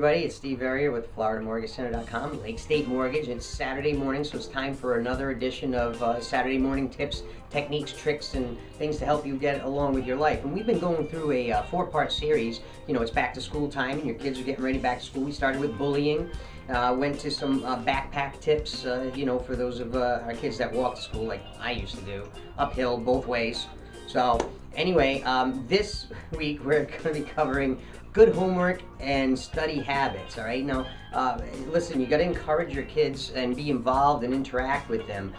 everybody, it's Steve Verrier with FloridaMortgageCenter.com, Lake State Mortgage. It's Saturday morning, so it's time for another edition of Saturday morning tips, techniques, tricks, and things to help you get along with your life. And we've been going through a four-part series. You know, it's back to school time, and your kids are getting ready back to school. We started with bullying, went to some backpack tips, you know, for those of our kids that walk to school like I used to do, uphill both ways. So anyway, this week we're going to be covering good homework and study habits. All right, now listen, you got to encourage your kids and be involved and interact with them.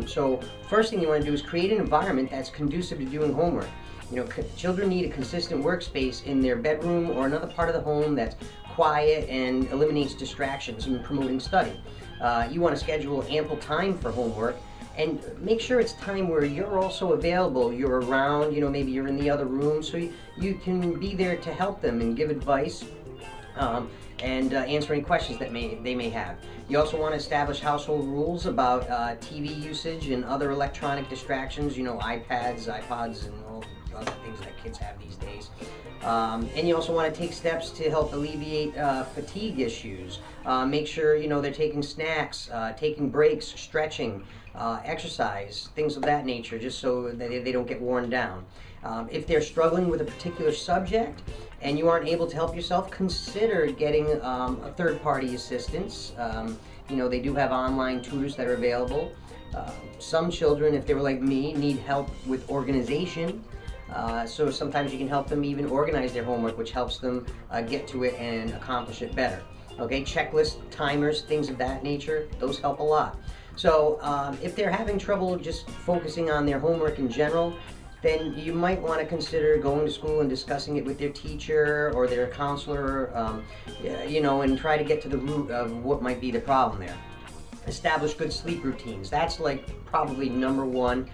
So first thing you want to do is create an environment that's conducive to doing homework. You know, children need a consistent workspace in their bedroom or another part of the home that's quiet and eliminates distractions in promoting study. You want to schedule ample time for homework and make sure it's time where you're also available, you're around, you know, maybe you're in the other room, so you can be there to help them and give advice and answer any questions that they may have. You also want to establish household rules about TV usage and other electronic distractions, you know, iPads, iPods, and all the other things that kids have these days. And you also want to take steps to help alleviate fatigue issues. Make sure, you know, they're taking snacks, taking breaks, stretching, exercise, things of that nature, just so that they don't get worn down. If they're struggling with a particular subject and you aren't able to help yourself, consider getting a third-party assistance. You know, they do have online tutors that are available. Some children, if they were like me, need help with organization. So sometimes you can help them even organize their homework, which helps them get to it and accomplish it better. Okay, checklists, timers, things of that nature, those help a lot. So if they're having trouble just focusing on their homework in general, then you might want to consider going to school and discussing it with their teacher or their counselor, you know, and try to get to the root of what might be the problem there. Establish good sleep routines. That's like probably number one.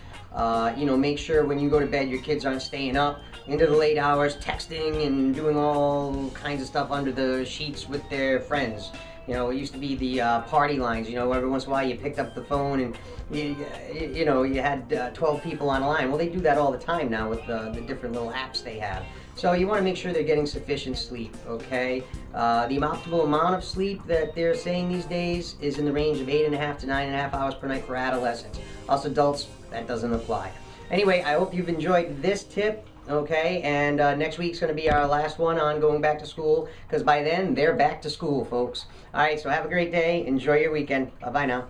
You know, make sure when you go to bed your kids aren't staying up into the late hours texting and doing all kinds of stuff under the sheets with their friends. You know, it used to be the party lines. You know, every once in a while you picked up the phone and you know, you had 12 people on a line. Well, they do that all the time now with the different little apps they have. So you want to make sure they're getting sufficient sleep, okay? The optimal amount of sleep that they're saying these days is in the range of 8.5 to 9.5 hours per night for adolescents. Us adults, that doesn't apply. Anyway, I hope you've enjoyed this tip, okay? And next week's going to be our last one on going back to school, because by then they're back to school, folks. All right, so have a great day. Enjoy your weekend. Bye-bye now.